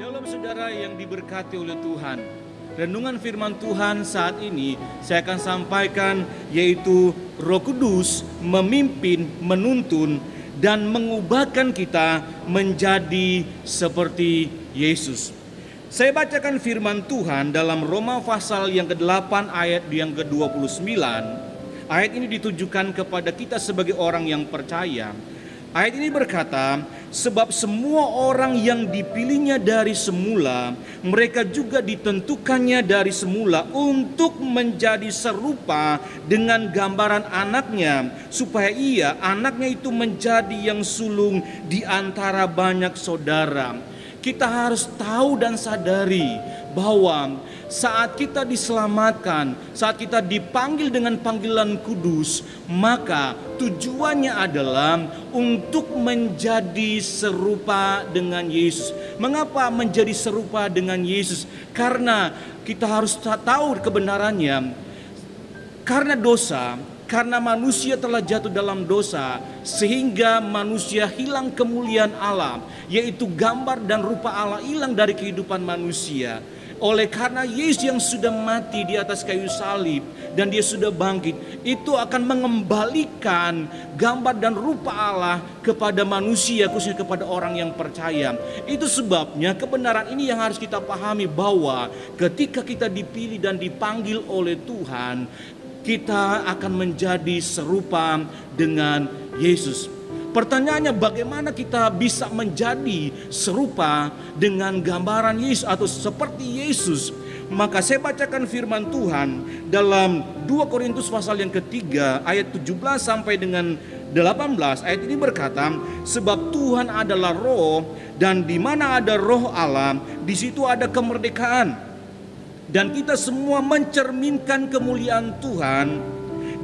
Shalom saudara yang diberkati oleh Tuhan. Renungan firman Tuhan saat ini saya akan sampaikan, yaitu Roh Kudus memimpin, menuntun, dan mengubahkan kita menjadi seperti Yesus. Saya bacakan firman Tuhan dalam Roma pasal yang ke-8 ayat yang ke-29. Ayat ini ditujukan kepada kita sebagai orang yang percaya. Ayat ini berkata, sebab semua orang yang dipilihnya dari semula, mereka juga ditentukannya dari semula untuk menjadi serupa dengan gambaran anaknya, supaya anaknya itu menjadi yang sulung di antara banyak saudara. Kita harus tahu dan sadari bahwa saat kita diselamatkan, saat kita dipanggil dengan panggilan kudus, maka tujuannya adalah untuk menjadi serupa dengan Yesus. Mengapa menjadi serupa dengan Yesus? Karena kita harus tahu kebenarannya. Karena dosa, karena manusia telah jatuh dalam dosa, sehingga manusia hilang kemuliaan Allah, yaitu gambar dan rupa Allah hilang dari kehidupan manusia. Oleh karena Yesus yang sudah mati di atas kayu salib dan dia sudah bangkit, itu akan mengembalikan gambar dan rupa Allah kepada manusia, khususnya kepada orang yang percaya. Itu sebabnya kebenaran ini yang harus kita pahami, bahwa ketika kita dipilih dan dipanggil oleh Tuhan, kita akan menjadi serupa dengan Yesus. Pertanyaannya, bagaimana kita bisa menjadi serupa dengan gambaran Yesus atau seperti Yesus? Maka saya bacakan firman Tuhan dalam 2 Korintus pasal yang ketiga ayat 17 sampai dengan 18. Ayat ini berkata, sebab Tuhan adalah roh, dan di mana ada roh Allah, di situ ada kemerdekaan. Dan kita semua mencerminkan kemuliaan Tuhan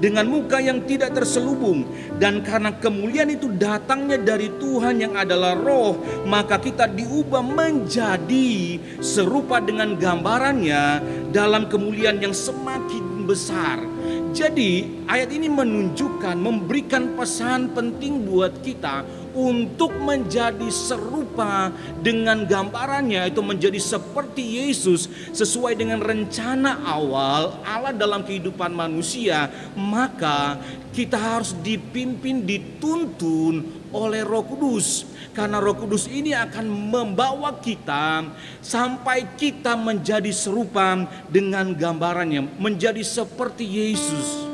dengan muka yang tidak terselubung. Dan karena kemuliaan itu datangnya dari Tuhan yang adalah roh, maka kita diubah menjadi serupa dengan gambarannya dalam kemuliaan yang semakin besar. Jadi ayat ini menunjukkan, memberikan pesan penting buat kita untuk menjadi serupa dengan gambarannya, itu menjadi seperti Yesus sesuai dengan rencana awal Allah dalam kehidupan manusia. Maka kita harus dipimpin, dituntun oleh Roh Kudus, karena Roh Kudus ini akan membawa kita sampai kita menjadi serupa dengan gambarannya, menjadi seperti Yesus.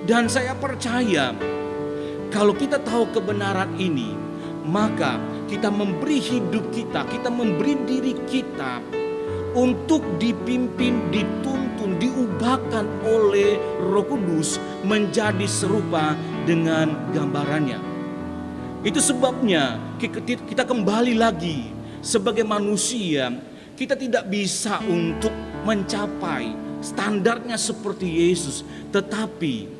Dan saya percaya, kalau kita tahu kebenaran ini, maka kita memberi hidup kita, kita memberi diri kita untuk dipimpin, dituntun, diubahkan oleh Roh Kudus menjadi serupa dengan gambarannya. Itu sebabnya kita kembali lagi sebagai manusia, kita tidak bisa untuk mencapai standarnya seperti Yesus, tetapi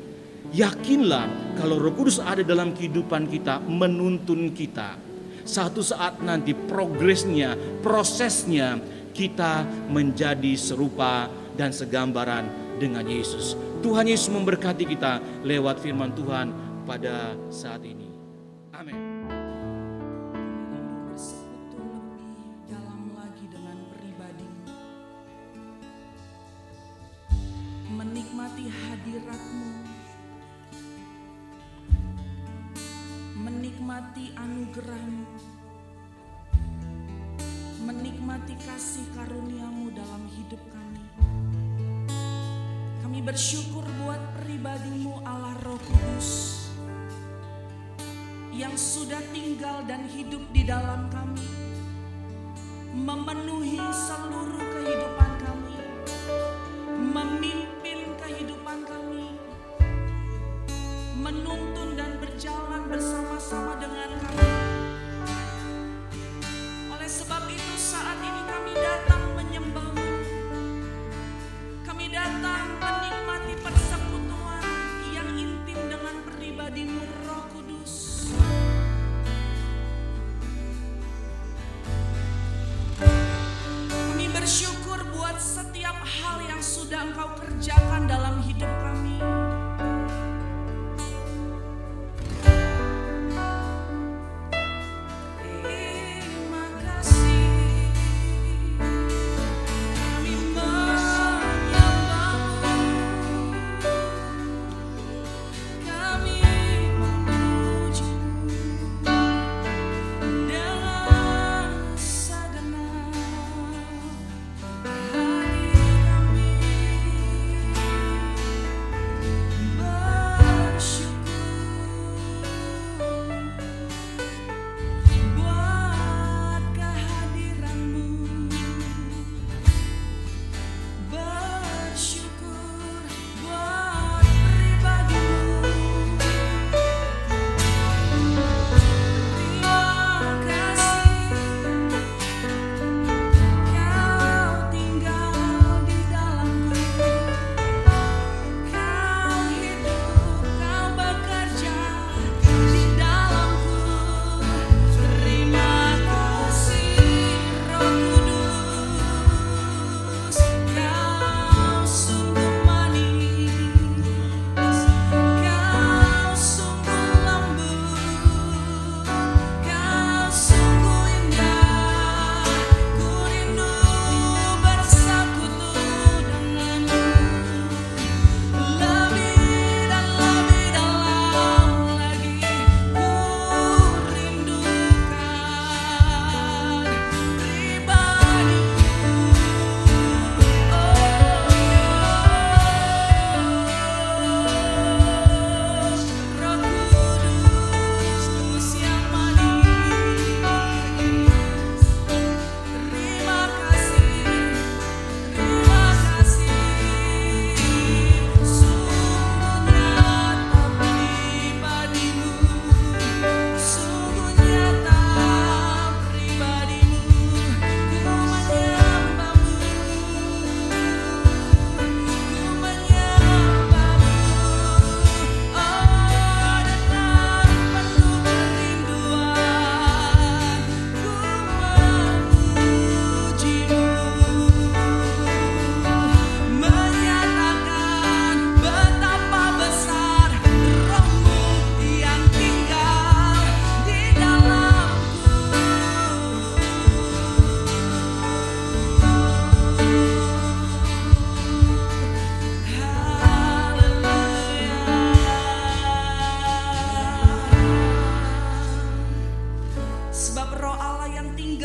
yakinlah kalau Roh Kudus ada dalam kehidupan kita, menuntun kita. Satu saat nanti progresnya, prosesnya, kita menjadi serupa dan segambaran dengan Yesus. Tuhan Yesus memberkati kita lewat firman Tuhan pada saat ini. Amin. Bersekutu lebih dalam lagi dengan pribadi, menikmati hadirat-Mu, menikmati anugerah-Mu, menikmati kasih karunia-Mu dalam hidup kami. Kami bersyukur buat pribadi-Mu Allah Roh Kudus yang sudah tinggal dan hidup di dalam kami, memenuhi seluruh kehidupan kami, memimpin kehidupan kami, menuntun dan berjalan bersama-sama dengan kami. Oleh sebab itu saat ini kami datang menyembah-Mu, kami datang menikmati persekutuan yang intim dengan pribadi-Mu Roh Kudus. Kami bersyukur buat setiap hal yang sudah Engkau kerjakan dalam hidup kami.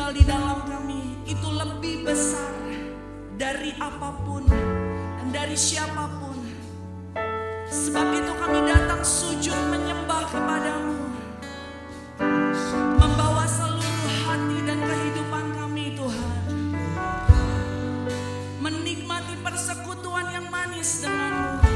tinggal di dalam kami itu lebih besar dari apapun dan dari siapapun. Sebab itu kami datang sujud menyembah kepadamu, membawa seluruh hati dan kehidupan kami Tuhan, menikmati persekutuan yang manis denganmu.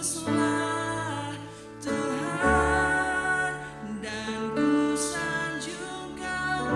Kuduslah Tuhan dan ku sanjung Kau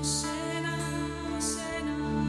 Hosanna, Hosanna.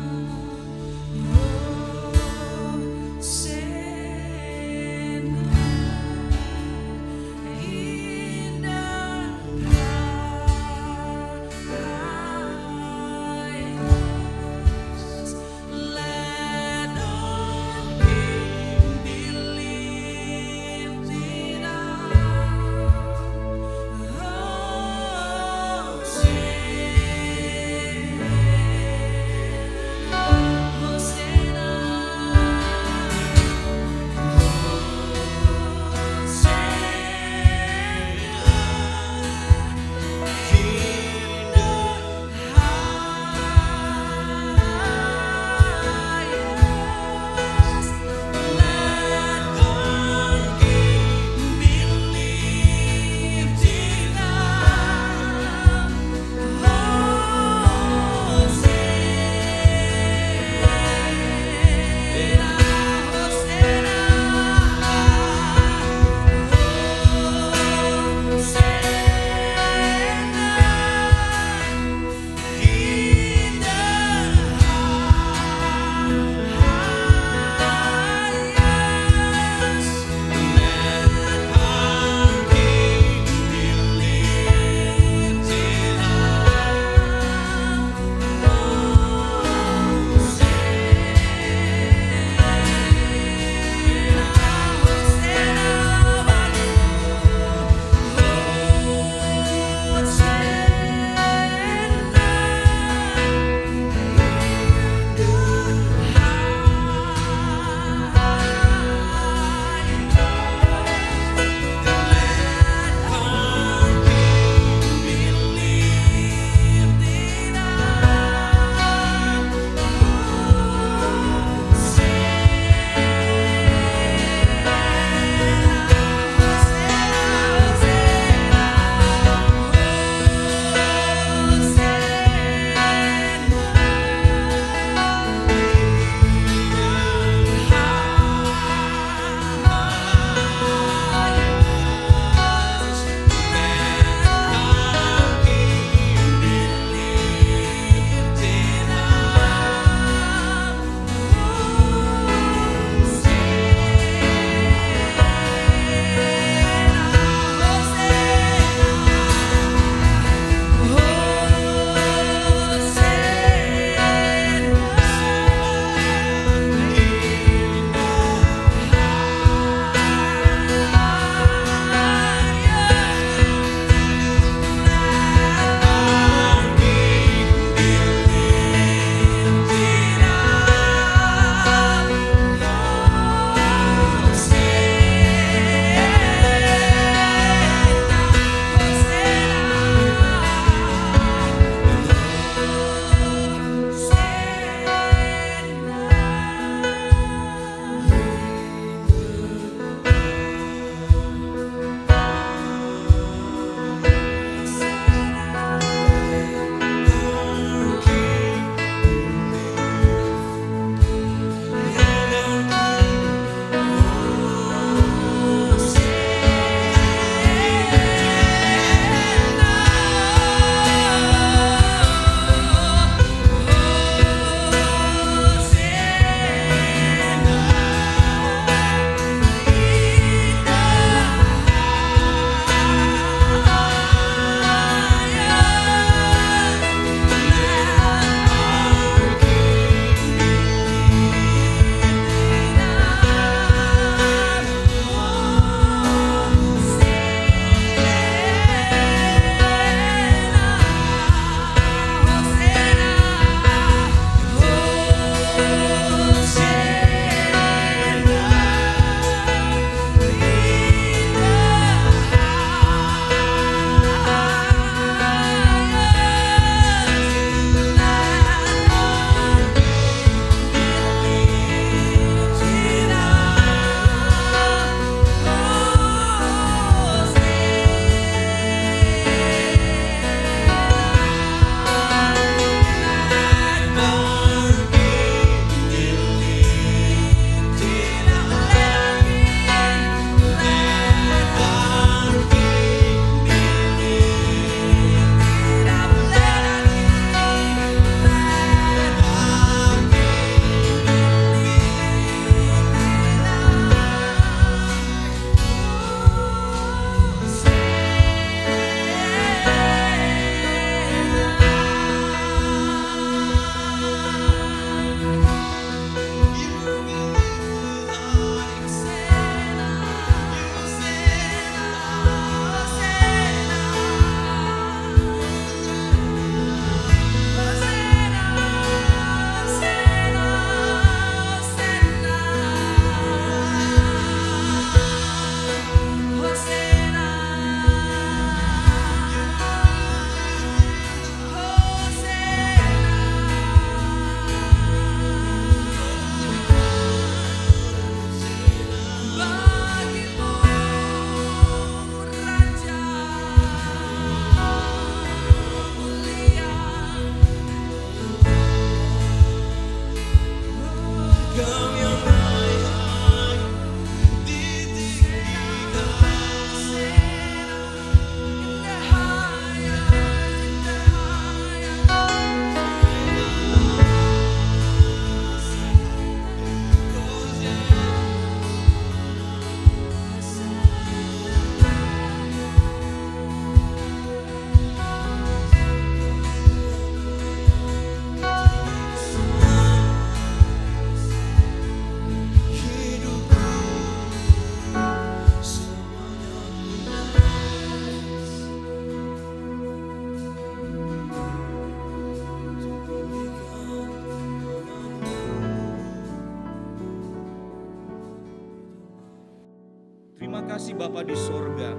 kasih Bapa di sorga.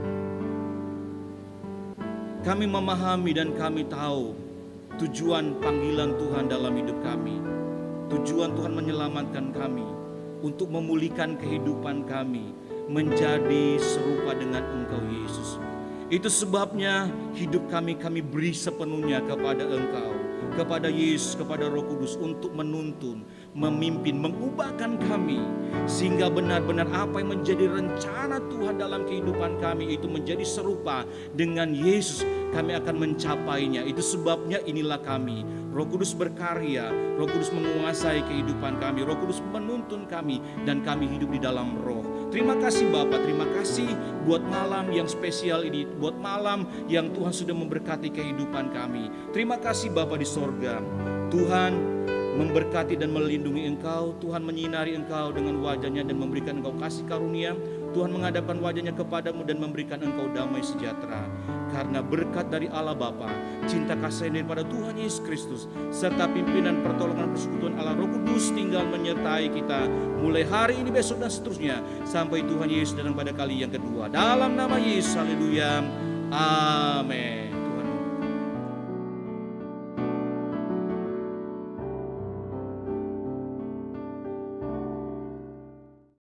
Kami memahami dan kami tahu tujuan panggilan Tuhan dalam hidup kami. Tujuan Tuhan menyelamatkan kami, untuk memulihkan kehidupan kami, menjadi serupa dengan Engkau Yesus. Itu sebabnya hidup kami beri sepenuhnya kepada Engkau, kepada Yesus, kepada Roh Kudus, untuk menuntun, memimpin, mengubahkan kami, sehingga benar-benar apa yang menjadi rencana Tuhan dalam kehidupan kami itu menjadi serupa dengan Yesus. Kami akan mencapainya. Itu sebabnya inilah kami. Roh Kudus berkarya, Roh Kudus menguasai kehidupan kami, Roh Kudus menuntun kami, dan kami hidup di dalam Roh. Terima kasih Bapa, terima kasih buat malam yang spesial ini, buat malam yang Tuhan sudah memberkati kehidupan kami. Terima kasih Bapa di sorga. Tuhan memberkati dan melindungi Engkau. Tuhan menyinari Engkau dengan wajahnya dan memberikan Engkau kasih karunia. Tuhan menghadapkan wajahnya kepadamu dan memberikan Engkau damai sejahtera. Karena berkat dari Allah Bapa, cinta kasih daripada Tuhan Yesus Kristus, serta pimpinan pertolongan persekutuan Allah Roh Kudus tinggal menyertai kita mulai hari ini, besok, dan seterusnya, sampai Tuhan Yesus datang pada kali yang kedua. Dalam nama Yesus, haleluya, amin.